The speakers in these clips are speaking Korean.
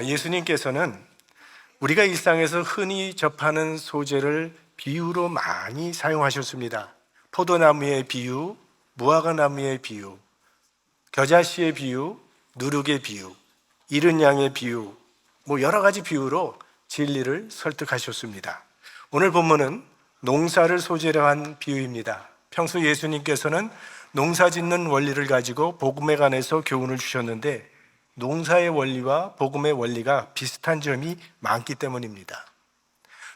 예수님께서는 우리가 일상에서 흔히 접하는 소재를 비유로 많이 사용하셨습니다. 포도나무의 비유, 무화과나무의 비유, 겨자씨의 비유, 누룩의 비유, 이른 양의 비유, 여러 가지 비유로 진리를 설득하셨습니다. 오늘 본문은 농사를 소재로 한 비유입니다. 평소 예수님께서는 농사 짓는 원리를 가지고 복음에 관해서 교훈을 주셨는데 농사의 원리와 복음의 원리가 비슷한 점이 많기 때문입니다.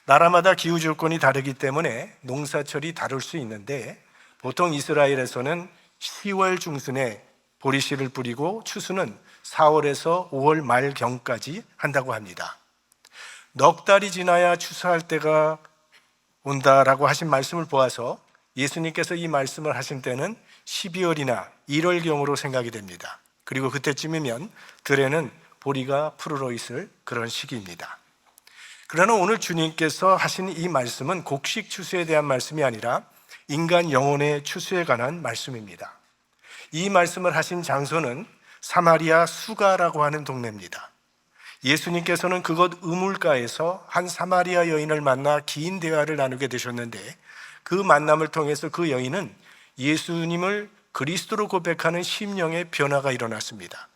나라마다 기후 조건이 다르기 때문에 농사철이 다를 수 있는데 보통 이스라엘에서는 10월 중순에 보리씨를 뿌리고 추수는 4월에서 5월 말경까지 한다고 합니다. 넉 달이 지나야 추수할 때가 온다라고 하신 말씀을 보아서 예수님께서 이 말씀을 하신 때는 12월이나 1월경으로 생각이 됩니다. 그리고 그때쯤이면 들에는 보리가 푸르러 있을 그런 시기입니다. 그러나 오늘 주님께서 하신 이 말씀은 곡식 추수에 대한 말씀이 아니라 인간 영혼의 추수에 관한 말씀입니다. 이 말씀을 하신 장소는 사마리아 수가라고 하는 동네입니다. 예수님께서는 그곳 우물가에서 한 사마리아 여인을 만나 긴 대화를 나누게 되셨는데 그 만남을 통해서 그 여인은 예수님을 그리스도로 고백하는 심령의 변화가 일어났습니다.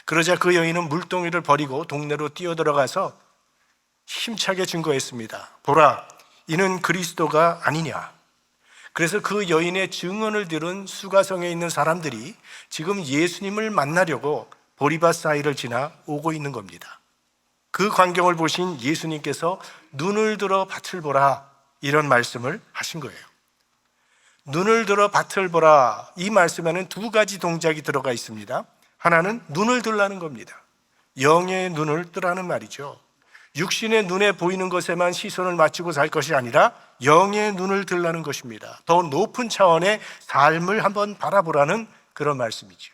그러자 그 여인은 물동이를 버리고 동네로 뛰어들어가서 힘차게 증거했습니다. 보라, 이는 그리스도가 아니냐. 그래서 그 여인의 증언을 들은 수가성에 있는 사람들이 지금 예수님을 만나려고 보리밭 사이를 지나 오고 있는 겁니다. 그 광경을 보신 예수님께서 눈을 들어 밭을 보라, 이런 말씀을 하신 거예요. 눈을 들어 밭을 보라, 이 말씀에는 두 가지 동작이 들어가 있습니다. 하나는 눈을 들라는 겁니다. 영의 눈을 뜨라는 말이죠. 육신의 눈에 보이는 것에만 시선을 맞추고 살 것이 아니라 영의 눈을 들라는 것입니다. 더 높은 차원의 삶을 한번 바라보라는 그런 말씀이죠.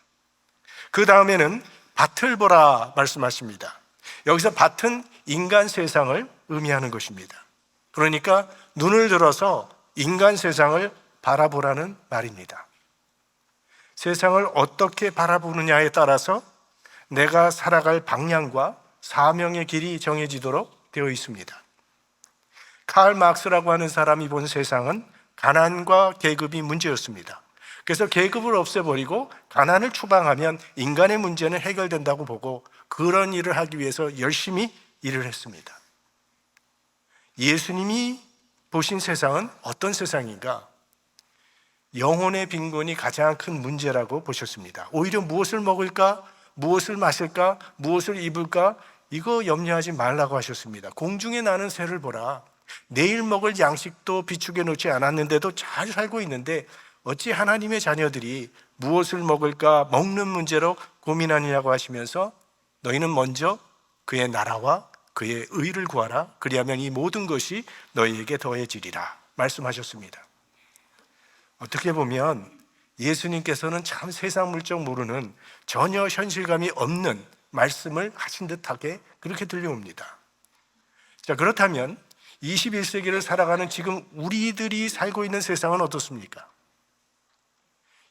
그 다음에는 밭을 보라 말씀하십니다. 여기서 밭은 인간 세상을 의미하는 것입니다. 그러니까 눈을 들어서 인간 세상을 바라보라는 말입니다. 세상을 어떻게 바라보느냐에 따라서 내가 살아갈 방향과 사명의 길이 정해지도록 되어 있습니다. 칼 막스라고 하는 사람이 본 세상은 가난과 계급이 문제였습니다. 그래서 계급을 없애버리고 가난을 추방하면 인간의 문제는 해결된다고 보고 그런 일을 하기 위해서 열심히 일을 했습니다. 예수님이 보신 세상은 어떤 세상인가? 영혼의 빈곤이 가장 큰 문제라고 보셨습니다. 오히려 무엇을 먹을까? 무엇을 마실까? 무엇을 입을까? 이거 염려하지 말라고 하셨습니다. 공중에 나는 새를 보라. 내일 먹을 양식도 비축해 놓지 않았는데도 잘 살고 있는데 어찌 하나님의 자녀들이 무엇을 먹을까 먹는 문제로 고민하느냐고 하시면서 너희는 먼저 그의 나라와 그의 의를 구하라. 그리하면 이 모든 것이 너희에게 더해지리라 말씀하셨습니다. 어떻게 보면 예수님께서는 참 세상 물정 모르는 전혀 현실감이 없는 말씀을 하신 듯하게 그렇게 들려옵니다. 자, 그렇다면 21세기를 살아가는 지금 우리들이 살고 있는 세상은 어떻습니까?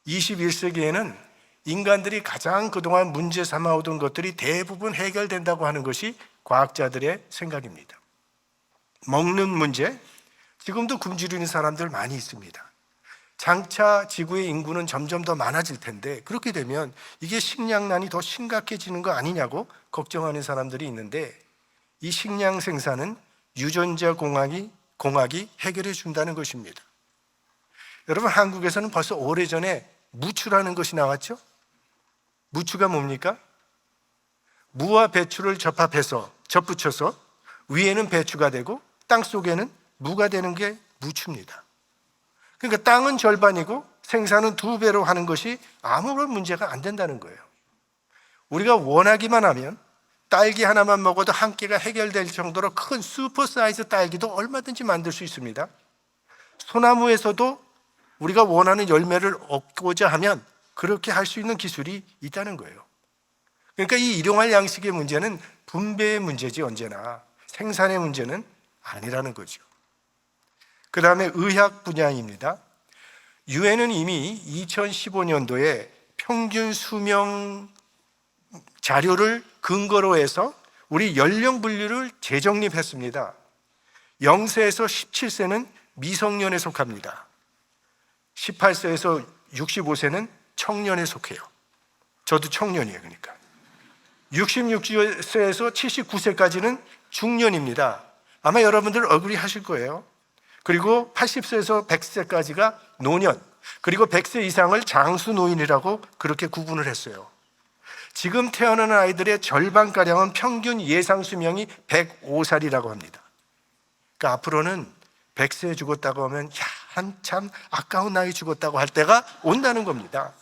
21세기에는 인간들이 가장 그동안 문제 삼아오던 것들이 대부분 해결된다고 하는 것이 과학자들의 생각입니다. 먹는 문제, 지금도 굶주리는 사람들 많이 있습니다. 장차 지구의 인구는 점점 더 많아질 텐데 그렇게 되면 이게 식량난이 더 심각해지는 거 아니냐고 걱정하는 사람들이 있는데 이 식량 생산은 유전자 공학이 해결해 준다는 것입니다. 여러분, 한국에서는 벌써 오래전에 무추라는 것이 나왔죠? 무추가 뭡니까? 무와 배추를 접붙여서 위에는 배추가 되고 땅 속에는 무가 되는 게 무추입니다. 그러니까 땅은 절반이고 생산은 2배로 하는 것이 아무런 문제가 안 된다는 거예요. 우리가 원하기만 하면 딸기 하나만 먹어도 한 끼가 해결될 정도로 큰 슈퍼 사이즈 딸기도 얼마든지 만들 수 있습니다. 소나무에서도 우리가 원하는 열매를 얻고자 하면 그렇게 할 수 있는 기술이 있다는 거예요. 그러니까 이 일용할 양식의 문제는 분배의 문제지 언제나 생산의 문제는 아니라는 거죠. 그 다음에 의학 분야입니다. 유엔은 이미 2015년도에 평균 수명 자료를 근거로 해서 우리 연령 분류를 재정립했습니다. 0세에서 17세는 미성년에 속합니다. 18세에서 65세는 청년에 속해요. 저도 청년이에요. 그러니까 66세에서 79세까지는 중년입니다. 아마 여러분들 얼굴이 하실 거예요. 그리고 80세에서 100세까지가 노년, 그리고 100세 이상을 장수노인이라고 그렇게 구분을 했어요. 지금 태어나는 아이들의 절반가량은 평균 예상 수명이 105살이라고 합니다. 그러니까 앞으로는 100세 죽었다고 하면 야, 한참 아까운 나이 죽었다고 할 때가 온다는 겁니다.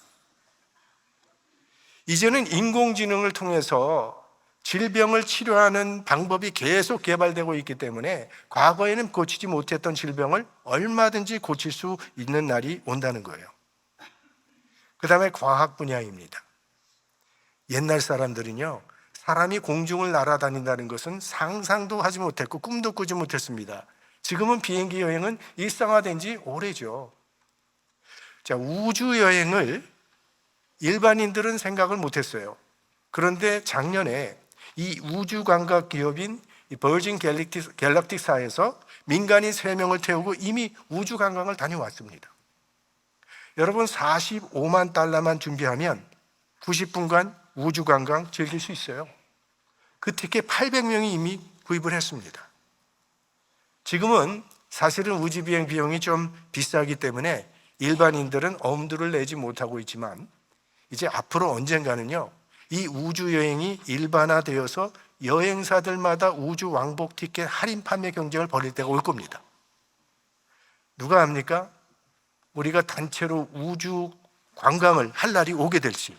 이제는 인공지능을 통해서 질병을 치료하는 방법이 계속 개발되고 있기 때문에 과거에는 고치지 못했던 질병을 얼마든지 고칠 수 있는 날이 온다는 거예요. 그 다음에 과학 분야입니다. 옛날 사람들은요, 사람이 공중을 날아다닌다는 것은 상상도 하지 못했고 꿈도 꾸지 못했습니다. 지금은 비행기 여행은 일상화된 지 오래죠. 자, 우주 여행을 일반인들은 생각을 못했어요. 그런데 작년에 이 우주 관광 기업인 버진 갤럭틱사에서 민간인 3명을 태우고 이미 우주 관광을 다녀왔습니다. 여러분, 45만 달러만 준비하면 90분간 우주 관광 즐길 수 있어요. 그 티켓 800명이 이미 구입을 했습니다. 지금은 사실은 우주 비행 비용이 좀 비싸기 때문에 일반인들은 엄두를 내지 못하고 있지만 이제 앞으로 언젠가는요, 이 우주 여행이 일반화되어서 여행사들마다 우주 왕복 티켓 할인 판매 경쟁을 벌일 때가 올 겁니다. 누가 압니까? 우리가 단체로 우주 관광을 할 날이 오게 될지.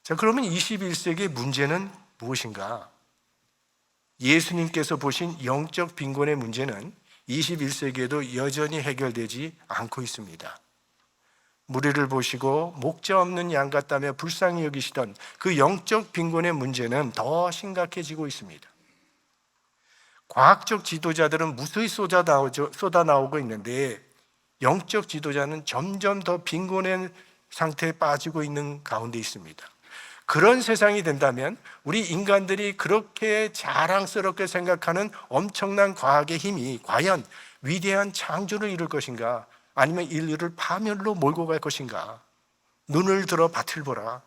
자, 그러면 21세기의 문제는 무엇인가? 예수님께서 보신 영적 빈곤의 문제는 21세기에도 여전히 해결되지 않고 있습니다. 무리를 보시고 목자 없는 양 같다며 불쌍히 여기시던 그 영적 빈곤의 문제는 더 심각해지고 있습니다. 과학적 지도자들은 무수히 쏟아나오고 있는데 영적 지도자는 점점 더 빈곤의 상태에 빠지고 있는 가운데 있습니다. 그런 세상이 된다면 우리 인간들이 그렇게 자랑스럽게 생각하는 엄청난 과학의 힘이 과연 위대한 창조를 이룰 것인가, 아니면 인류를 파멸로 몰고 갈 것인가? 눈을 들어 밭을 보라.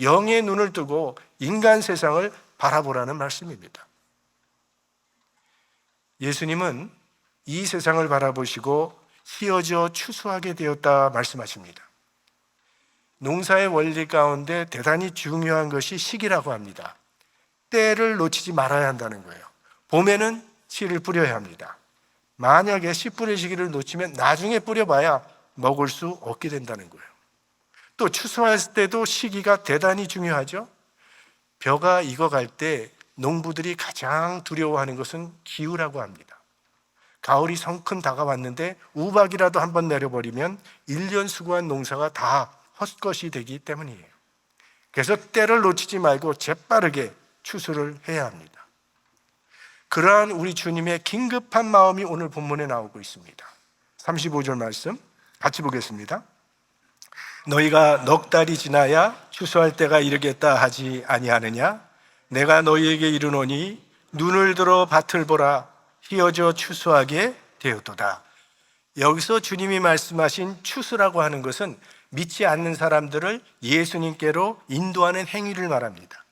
영의 눈을 뜨고 인간 세상을 바라보라는 말씀입니다. 예수님은 이 세상을 바라보시고 휘어져 추수하게 되었다 말씀하십니다. 농사의 원리 가운데 대단히 중요한 것이 시기라고 합니다. 때를 놓치지 말아야 한다는 거예요. 봄에는 씨를 뿌려야 합니다. 만약에 씨 뿌릴 시기를 놓치면 나중에 뿌려봐야 먹을 수 없게 된다는 거예요. 또 추수할 때도 시기가 대단히 중요하죠. 벼가 익어갈 때 농부들이 가장 두려워하는 것은 기후라고 합니다. 가을이 성큼 다가왔는데 우박이라도 한번 내려버리면 1년 수고한 농사가 다 헛것이 되기 때문이에요. 그래서 때를 놓치지 말고 재빠르게 추수를 해야 합니다. 그러한 우리 주님의 긴급한 마음이 오늘 본문에 나오고 있습니다. 35절 말씀 같이 보겠습니다. 너희가 넉 달이 지나야 추수할 때가 이르겠다 하지 아니하느냐? 내가 너희에게 이르노니 눈을 들어 밭을 보라. 휘어져 추수하게 되었도다. 여기서 주님이 말씀하신 추수라고 하는 것은 믿지 않는 사람들을 예수님께로 인도하는 행위를 말합니다.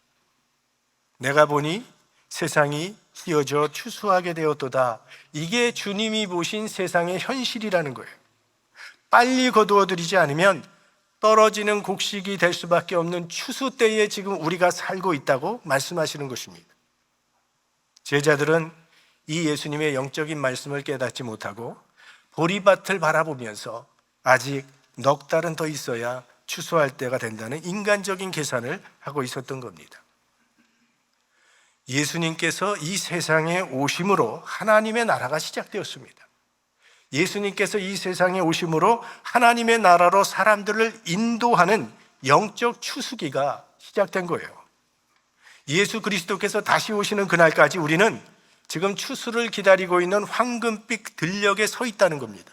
내가 보니 세상이 휘어져 추수하게 되었도다. 이게 주님이 보신 세상의 현실이라는 거예요. 빨리 거두어들이지 않으면 떨어지는 곡식이 될 수밖에 없는 추수 때에 지금 우리가 살고 있다고 말씀하시는 것입니다. 제자들은 이 예수님의 영적인 말씀을 깨닫지 못하고 보리밭을 바라보면서 아직 넉 달은 더 있어야 추수할 때가 된다는 인간적인 계산을 하고 있었던 겁니다. 예수님께서 이 세상에 오심으로 하나님의 나라가 시작되었습니다. 예수님께서 이 세상에 오심으로 하나님의 나라로 사람들을 인도하는 영적 추수기가 시작된 거예요. 예수 그리스도께서 다시 오시는 그날까지 우리는 지금 추수를 기다리고 있는 황금빛 들녘에 서 있다는 겁니다.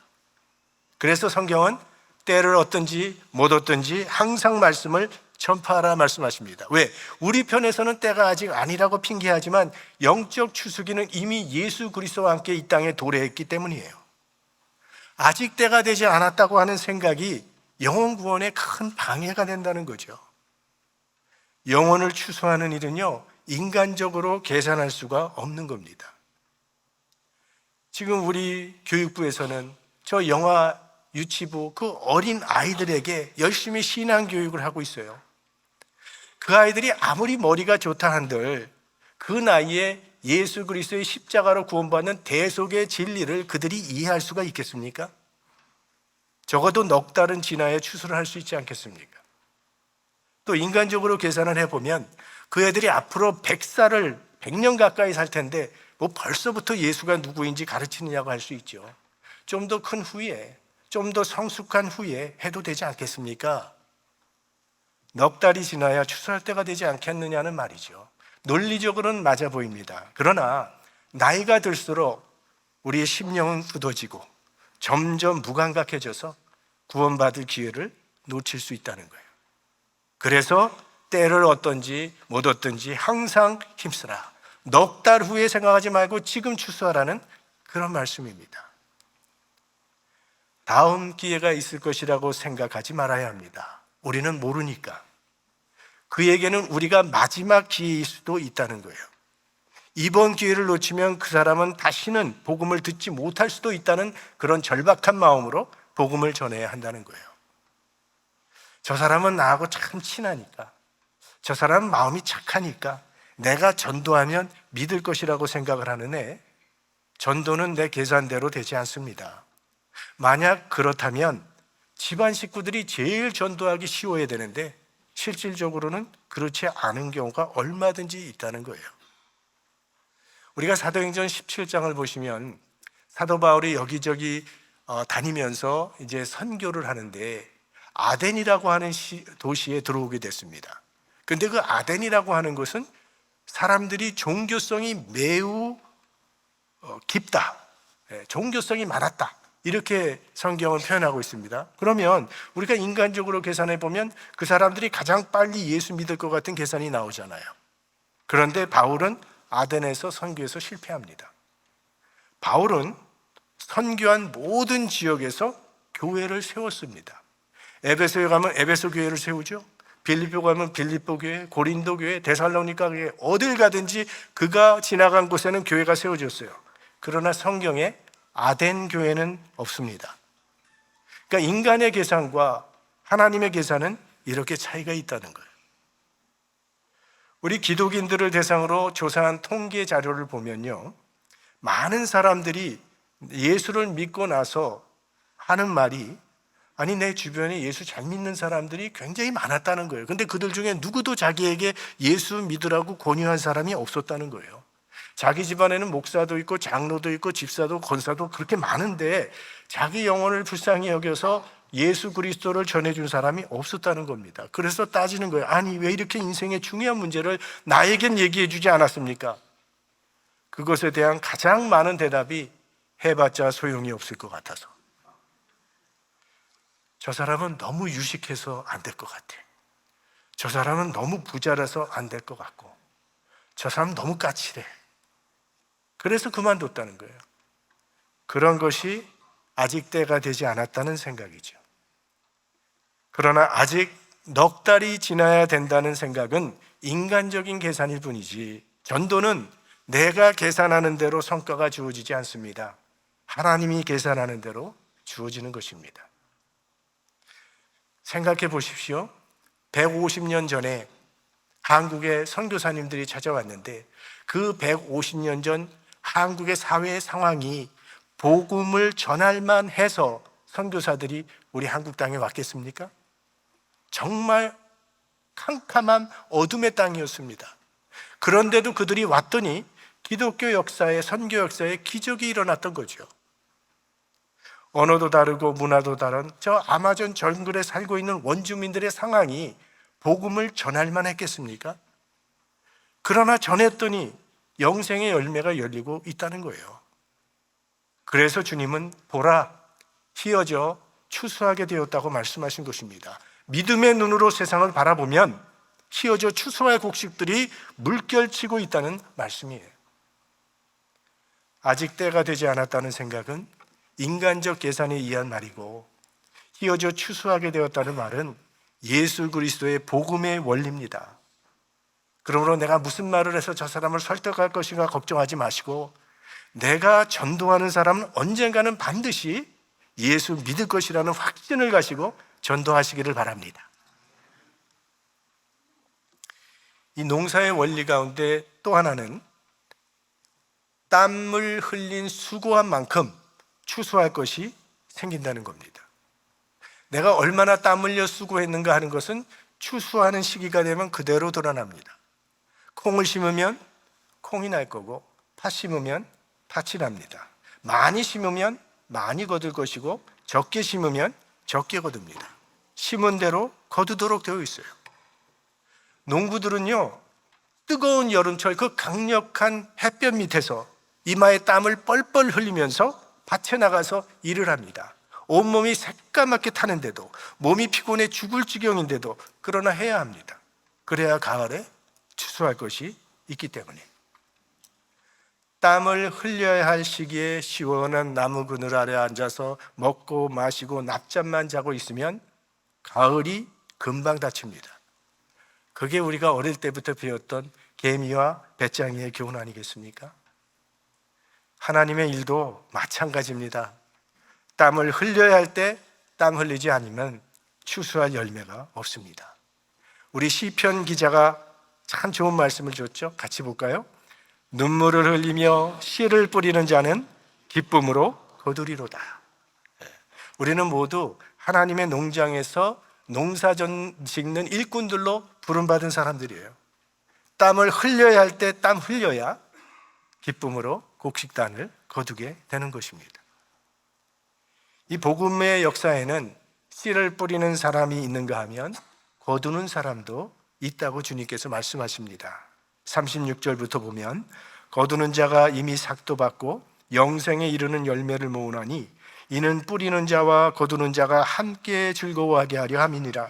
그래서 성경은 때를 얻든지 못 얻든지 항상 말씀을 전파하라 말씀하십니다. 왜? 우리 편에서는 때가 아직 아니라고 핑계하지만 영적 추수기는 이미 예수 그리스도와 함께 이 땅에 도래했기 때문이에요. 아직 때가 되지 않았다고 하는 생각이 영혼 구원에 큰 방해가 된다는 거죠. 영혼을 추수하는 일은요, 인간적으로 계산할 수가 없는 겁니다. 지금 우리 교육부에서는 저 영아 유치부 그 어린 아이들에게 열심히 신앙 교육을 하고 있어요. 그 아이들이 아무리 머리가 좋다 한들 그 나이에 예수 그리스도의 십자가로 구원받는 대속의 진리를 그들이 이해할 수가 있겠습니까? 적어도 넉 달은 지나야 추수를 할 수 있지 않겠습니까? 또 인간적으로 계산을 해보면 그 애들이 앞으로 100년 가까이 살 텐데 뭐 벌써부터 예수가 누구인지 가르치느냐고 할 수 있죠. 좀 더 큰 후에, 좀 더 성숙한 후에 해도 되지 않겠습니까? 넉 달이 지나야 추수할 때가 되지 않겠느냐는 말이죠. 논리적으로는 맞아 보입니다. 그러나 나이가 들수록 우리의 심령은 굳어지고 점점 무감각해져서 구원받을 기회를 놓칠 수 있다는 거예요. 그래서 때를 얻든지 못 얻든지 항상 힘쓰라. 넉 달 후에 생각하지 말고 지금 추수하라는 그런 말씀입니다. 다음 기회가 있을 것이라고 생각하지 말아야 합니다. 우리는 모르니까. 그에게는 우리가 마지막 기회일 수도 있다는 거예요. 이번 기회를 놓치면 그 사람은 다시는 복음을 듣지 못할 수도 있다는 그런 절박한 마음으로 복음을 전해야 한다는 거예요. 저 사람은 나하고 참 친하니까, 저 사람은 마음이 착하니까 내가 전도하면 믿을 것이라고 생각을 하는 전도는 내 계산대로 되지 않습니다. 만약 그렇다면 집안 식구들이 제일 전도하기 쉬워야 되는데 실질적으로는 그렇지 않은 경우가 얼마든지 있다는 거예요. 우리가 사도행전 17장을 보시면 사도 바울이 여기저기 다니면서 이제 선교를 하는데 아덴이라고 하는 도시에 들어오게 됐습니다. 그런데 그 아덴이라고 하는 것은 사람들이 종교성이 매우 깊다, 종교성이 많았다, 이렇게 성경은 표현하고 있습니다. 그러면 우리가 인간적으로 계산해 보면 그 사람들이 가장 빨리 예수 믿을 것 같은 계산이 나오잖아요. 그런데 바울은 아덴에서 선교에서 실패합니다. 바울은 선교한 모든 지역에서 교회를 세웠습니다. 에베소에 가면 에베소 교회를 세우죠. 빌립보 가면 빌립보 교회, 고린도 교회, 데살로니가 교회, 어딜 가든지 그가 지나간 곳에는 교회가 세워졌어요. 그러나 성경에 아덴 교회는 없습니다. 그러니까 인간의 계산과 하나님의 계산은 이렇게 차이가 있다는 거예요. 우리 기독인들을 대상으로 조사한 통계 자료를 보면요, 많은 사람들이 예수를 믿고 나서 하는 말이, 아니 내 주변에 예수 잘 믿는 사람들이 굉장히 많았다는 거예요. 근데 그들 중에 누구도 자기에게 예수 믿으라고 권유한 사람이 없었다는 거예요. 자기 집안에는 목사도 있고 장로도 있고 집사도 권사도 그렇게 많은데 자기 영혼을 불쌍히 여겨서 예수 그리스도를 전해준 사람이 없었다는 겁니다. 그래서 따지는 거예요. 아니 왜 이렇게 인생의 중요한 문제를 나에겐 얘기해 주지 않았습니까? 그것에 대한 가장 많은 대답이 해봤자 소용이 없을 것 같아서, 저 사람은 너무 유식해서 안 될 것 같아, 저 사람은 너무 부자라서 안 될 것 같고, 저 사람은 너무 까칠해, 그래서 그만뒀다는 거예요. 그런 것이 아직 때가 되지 않았다는 생각이죠. 그러나 아직 넉 달이 지나야 된다는 생각은 인간적인 계산일 뿐이지 전도는 내가 계산하는 대로 성과가 주어지지 않습니다. 하나님이 계산하는 대로 주어지는 것입니다. 생각해 보십시오. 150년 전에 한국의 선교사님들이 찾아왔는데 그 150년 전 한국의 사회의 상황이 복음을 전할만 해서 선교사들이 우리 한국 땅에 왔겠습니까? 정말 캄캄한 어둠의 땅이었습니다. 그런데도 그들이 왔더니 기독교 역사에, 선교 역사에 기적이 일어났던 거죠. 언어도 다르고 문화도 다른 저 아마존 정글에 살고 있는 원주민들의 상황이 복음을 전할만 했겠습니까? 그러나 전했더니 영생의 열매가 열리고 있다는 거예요. 그래서 주님은 보라, 휘어져 추수하게 되었다고 말씀하신 것입니다. 믿음의 눈으로 세상을 바라보면 휘어져 추수할 곡식들이 물결치고 있다는 말씀이에요. 아직 때가 되지 않았다는 생각은 인간적 계산에 의한 말이고, 휘어져 추수하게 되었다는 말은 예수 그리스도의 복음의 원리입니다. 그러므로 내가 무슨 말을 해서 저 사람을 설득할 것인가 걱정하지 마시고, 내가 전도하는 사람은 언젠가는 반드시 예수 믿을 것이라는 확신을 가지고 전도하시기를 바랍니다. 이 농사의 원리 가운데 또 하나는 땀을 흘린 수고한 만큼 추수할 것이 생긴다는 겁니다. 내가 얼마나 땀 흘려 수고했는가 하는 것은 추수하는 시기가 되면 그대로 드러납니다. 콩을 심으면 콩이 날 거고, 팥 심으면 팥이 납니다. 많이 심으면 많이 거둘 것이고, 적게 심으면 적게 거둡니다. 심은 대로 거두도록 되어 있어요. 농부들은요, 뜨거운 여름철 그 강력한 햇볕 밑에서 이마에 땀을 뻘뻘 흘리면서 밭에 나가서 일을 합니다. 온몸이 새까맣게 타는데도, 몸이 피곤해 죽을 지경인데도 그러나 해야 합니다. 그래야 가을에 추수할 것이 있기 때문에. 땀을 흘려야 할 시기에 시원한 나무 그늘 아래 앉아서 먹고 마시고 낮잠만 자고 있으면 가을이 금방 닥칩니다. 그게 우리가 어릴 때부터 배웠던 개미와 배짱이의 교훈 아니겠습니까? 하나님의 일도 마찬가지입니다. 땀을 흘려야 할 때 땀 흘리지 않으면 추수할 열매가 없습니다. 우리 시편 기자가 참 좋은 말씀을 줬죠. 같이 볼까요? 눈물을 흘리며 씨를 뿌리는 자는 기쁨으로 거두리로다. 우리는 모두 하나님의 농장에서 농사 짓는 일꾼들로 부름받은 사람들이에요. 땀을 흘려야 할 때 땀 흘려야 기쁨으로 곡식단을 거두게 되는 것입니다. 이 복음의 역사에는 씨를 뿌리는 사람이 있는가 하면 거두는 사람도 있다고 주님께서 말씀하십니다. 36절부터 보면 거두는 자가 이미 삭도 받고 영생에 이르는 열매를 모으나니 이는 뿌리는 자와 거두는 자가 함께 즐거워하게 하려 함이니라.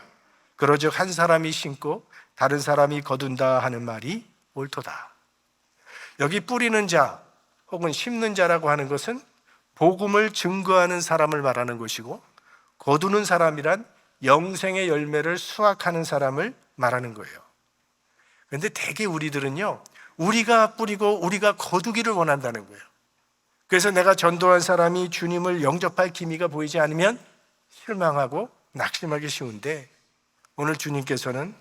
그러즉 한 사람이 심고 다른 사람이 거둔다 하는 말이 옳도다. 여기 뿌리는 자 혹은 심는 자라고 하는 것은 복음을 증거하는 사람을 말하는 것이고, 거두는 사람이란 영생의 열매를 수확하는 사람을 말하는 거예요. 그런데 대개 우리들은요, 우리가 뿌리고 우리가 거두기를 원한다는 거예요. 그래서 내가 전도한 사람이 주님을 영접할 기미가 보이지 않으면 실망하고 낙심하기 쉬운데, 오늘 주님께서는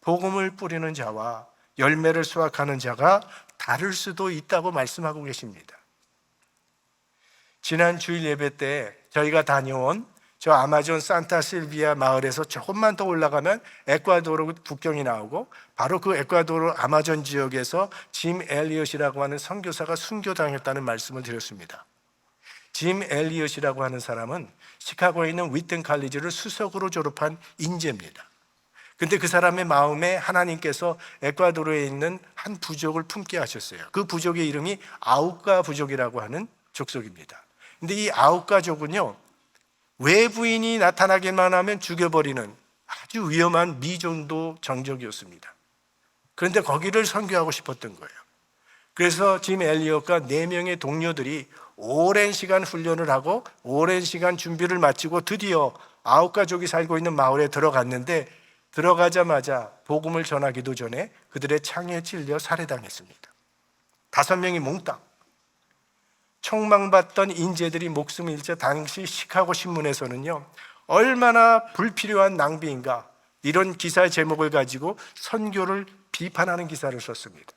복음을 뿌리는 자와 열매를 수확하는 자가 다를 수도 있다고 말씀하고 계십니다. 지난 주일 예배 때 저희가 다녀온 저 아마존 산타 실비아 마을에서 조금만 더 올라가면 에콰도르 국경이 나오고, 바로 그 에콰도르 아마존 지역에서 짐 엘리엇이라고 하는 선교사가 순교당했다는 말씀을 드렸습니다. 짐 엘리엇이라고 하는 사람은 시카고에 있는 위튼 칼리지를 수석으로 졸업한 인재입니다. 근데 그 사람의 마음에 하나님께서 에콰도르에 있는 한 부족을 품게 하셨어요. 그 부족의 이름이 아우카 부족이라고 하는 족속입니다. 근데 이 아우카족은요, 외부인이 나타나기만 하면 죽여버리는 아주 위험한 미종도 정적이었습니다. 그런데 거기를 선교하고 싶었던 거예요. 그래서 짐 엘리엇과 4명의 동료들이 오랜 시간 훈련을 하고 오랜 시간 준비를 마치고 드디어 아우카족이 살고 있는 마을에 들어갔는데, 들어가자마자 복음을 전하기도 전에 그들의 창에 찔려 살해당했습니다. 5명이 몽땅. 총망받던 인재들이 목숨을 잃자 당시 시카고 신문에서는요, 얼마나 불필요한 낭비인가, 이런 기사의 제목을 가지고 선교를 비판하는 기사를 썼습니다.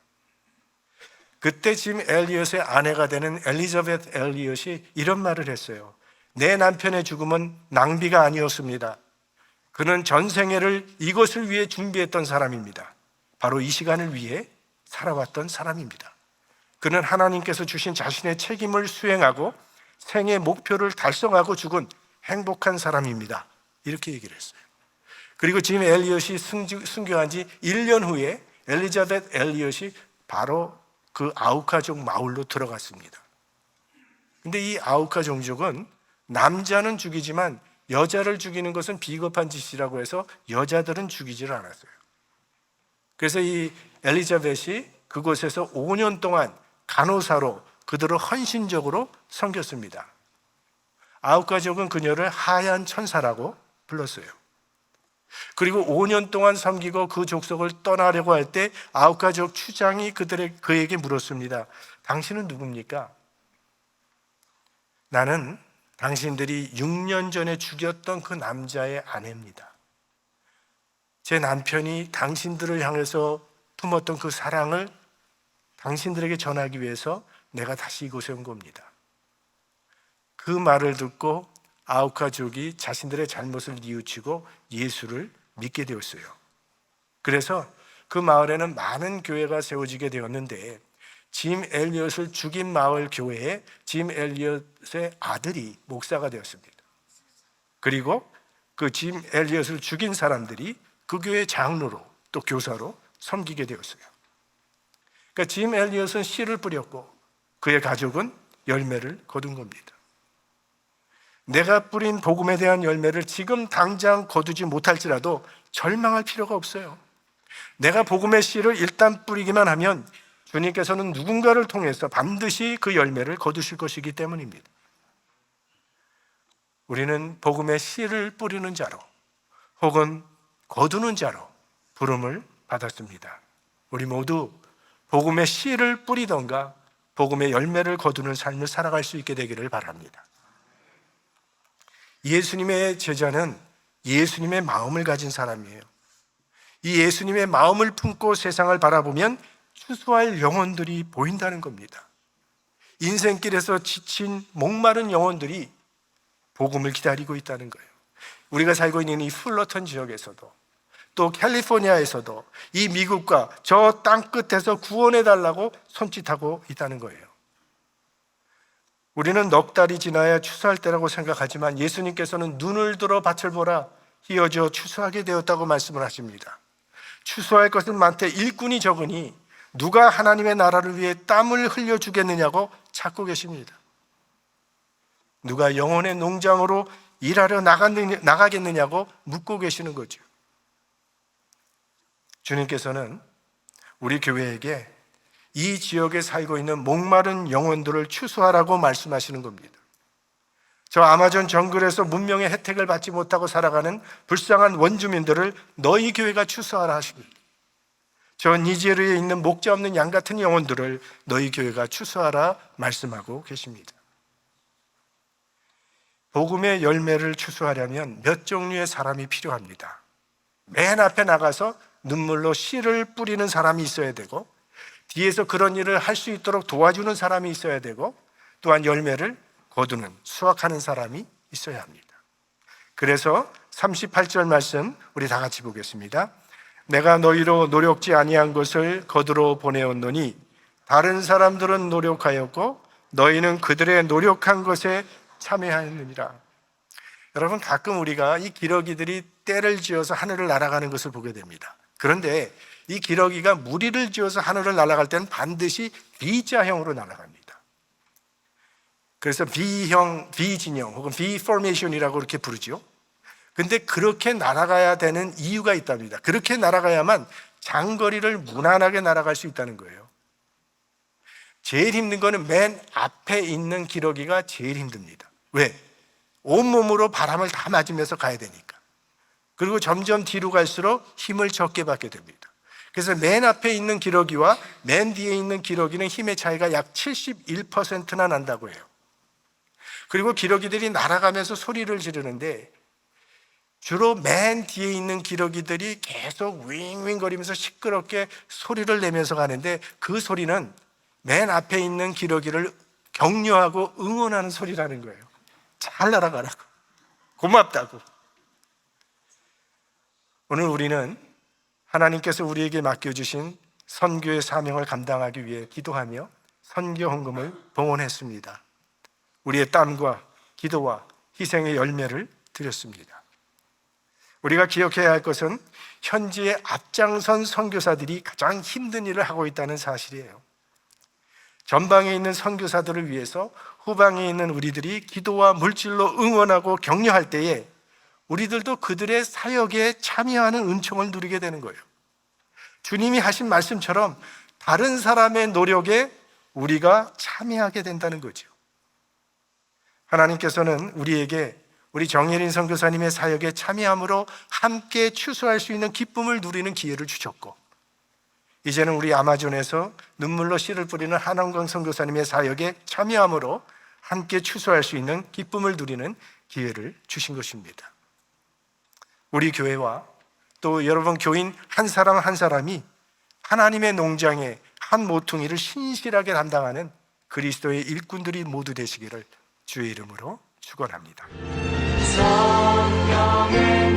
그때 짐 엘리엇의 아내가 되는 엘리자베트 엘리엇이 이런 말을 했어요. 내 남편의 죽음은 낭비가 아니었습니다. 그는 전생애를 이것을 위해 준비했던 사람입니다. 바로 이 시간을 위해 살아왔던 사람입니다. 그는 하나님께서 주신 자신의 책임을 수행하고 생애 목표를 달성하고 죽은 행복한 사람입니다. 이렇게 얘기를 했어요. 그리고 짐 엘리엇이 순교한 지 1년 후에 엘리자베트 엘리엇이 바로 그 아우카족 마을로 들어갔습니다. 근데 이 아우카 종족은 남자는 죽이지만 여자를 죽이는 것은 비겁한 짓이라고 해서 여자들은 죽이지를 않았어요. 그래서 이 엘리자벳이 그곳에서 5년 동안 간호사로 그들을 헌신적으로 섬겼습니다. 아홉 가족은 그녀를 하얀 천사라고 불렀어요. 그리고 5년 동안 섬기고 그 족속을 떠나려고 할 때 아홉 가족 추장이 그에게 물었습니다. 당신은 누굽니까? 나는 당신들이 6년 전에 죽였던 그 남자의 아내입니다. 제 남편이 당신들을 향해서 품었던 그 사랑을 당신들에게 전하기 위해서 내가 다시 이곳에 온 겁니다. 그 말을 듣고 아홉 가족이 자신들의 잘못을 뉘우치고 예수를 믿게 되었어요. 그래서 그 마을에는 많은 교회가 세워지게 되었는데 짐 엘리엇을 죽인 마을 교회에 짐 엘리엇의 아들이 목사가 되었습니다. 그리고 그 짐 엘리엇을 죽인 사람들이 그 교회 장로로 또 교사로 섬기게 되었어요. 그러니까 짐 엘리엇은 씨를 뿌렸고 그의 가족은 열매를 거둔 겁니다. 내가 뿌린 복음에 대한 열매를 지금 당장 거두지 못할지라도 절망할 필요가 없어요. 내가 복음의 씨를 일단 뿌리기만 하면 주님께서는 누군가를 통해서 반드시 그 열매를 거두실 것이기 때문입니다. 우리는 복음의 씨를 뿌리는 자로 혹은 거두는 자로 부름을 받았습니다. 우리 모두 복음의 씨를 뿌리던가 복음의 열매를 거두는 삶을 살아갈 수 있게 되기를 바랍니다. 예수님의 제자는 예수님의 마음을 가진 사람이에요. 이 예수님의 마음을 품고 세상을 바라보면 추수할 영혼들이 보인다는 겁니다. 인생길에서 지친 목마른 영혼들이 복음을 기다리고 있다는 거예요. 우리가 살고 있는 이 풀러턴 지역에서도 또 캘리포니아에서도 이 미국과 저 땅끝에서 구원해달라고 손짓하고 있다는 거예요. 우리는 넉 달이 지나야 추수할 때라고 생각하지만 예수님께서는 눈을 들어 밭을 보라 휘어져 추수하게 되었다고 말씀을 하십니다. 추수할 것은 많되 일꾼이 적으니 누가 하나님의 나라를 위해 땀을 흘려주겠느냐고 찾고 계십니다. 누가 영혼의 농장으로 일하러 나가겠느냐고 묻고 계시는 거죠. 주님께서는 우리 교회에게 이 지역에 살고 있는 목마른 영혼들을 추수하라고 말씀하시는 겁니다. 저 아마존 정글에서 문명의 혜택을 받지 못하고 살아가는 불쌍한 원주민들을 너희 교회가 추수하라 하십니다. 저 니제르에 있는 목자 없는 양 같은 영혼들을 너희 교회가 추수하라 말씀하고 계십니다. 복음의 열매를 추수하려면 몇 종류의 사람이 필요합니다. 맨 앞에 나가서 눈물로 씨를 뿌리는 사람이 있어야 되고 뒤에서 그런 일을 할 수 있도록 도와주는 사람이 있어야 되고 또한 열매를 거두는 수확하는 사람이 있어야 합니다. 그래서 38절 말씀 우리 다 같이 보겠습니다. 내가 너희로 노력지 아니한 것을 거두러 보내었노니 다른 사람들은 노력하였고 너희는 그들의 노력한 것에 참여하였느니라. 여러분 가끔 우리가 이 기러기들이 떼를 지어서 하늘을 날아가는 것을 보게 됩니다. 그런데 이 기러기가 무리를 지어서 하늘을 날아갈 때는 반드시 V자형으로 날아갑니다. 그래서 V형, V진영 혹은 V 포메이션이라고 이렇게 부르죠. 근데 그렇게 날아가야 되는 이유가 있답니다. 그렇게 날아가야만 장거리를 무난하게 날아갈 수 있다는 거예요. 제일 힘든 거는 맨 앞에 있는 기러기가 제일 힘듭니다. 왜? 온몸으로 바람을 다 맞으면서 가야 되니까. 그리고 점점 뒤로 갈수록 힘을 적게 받게 됩니다. 그래서 맨 앞에 있는 기러기와 맨 뒤에 있는 기러기는 힘의 차이가 약 71%나 난다고 해요. 그리고 기러기들이 날아가면서 소리를 지르는데 주로 맨 뒤에 있는 기러기들이 계속 윙윙거리면서 시끄럽게 소리를 내면서 가는데 그 소리는 맨 앞에 있는 기러기를 격려하고 응원하는 소리라는 거예요. 잘 날아가라고, 고맙다고. 오늘 우리는 하나님께서 우리에게 맡겨주신 선교의 사명을 감당하기 위해 기도하며 선교 헌금을 봉헌했습니다. 우리의 땀과 기도와 희생의 열매를 드렸습니다. 우리가 기억해야 할 것은 현지의 앞장선 선교사들이 가장 힘든 일을 하고 있다는 사실이에요. 전방에 있는 선교사들을 위해서 후방에 있는 우리들이 기도와 물질로 응원하고 격려할 때에 우리들도 그들의 사역에 참여하는 은총을 누리게 되는 거예요. 주님이 하신 말씀처럼 다른 사람의 노력에 우리가 참여하게 된다는 거죠. 하나님께서는 우리에게 우리 정예린 선교사님의 사역에 참여함으로 함께 추수할 수 있는 기쁨을 누리는 기회를 주셨고, 이제는 우리 아마존에서 눈물로 씨를 뿌리는 한원광 선교사님의 사역에 참여함으로 함께 추수할 수 있는 기쁨을 누리는 기회를 주신 것입니다. 우리 교회와 또 여러분 교인 한 사람 한 사람이 하나님의 농장의 한 모퉁이를 신실하게 담당하는 그리스도의 일꾼들이 모두 되시기를 주의 이름으로 축원합니다. 성령의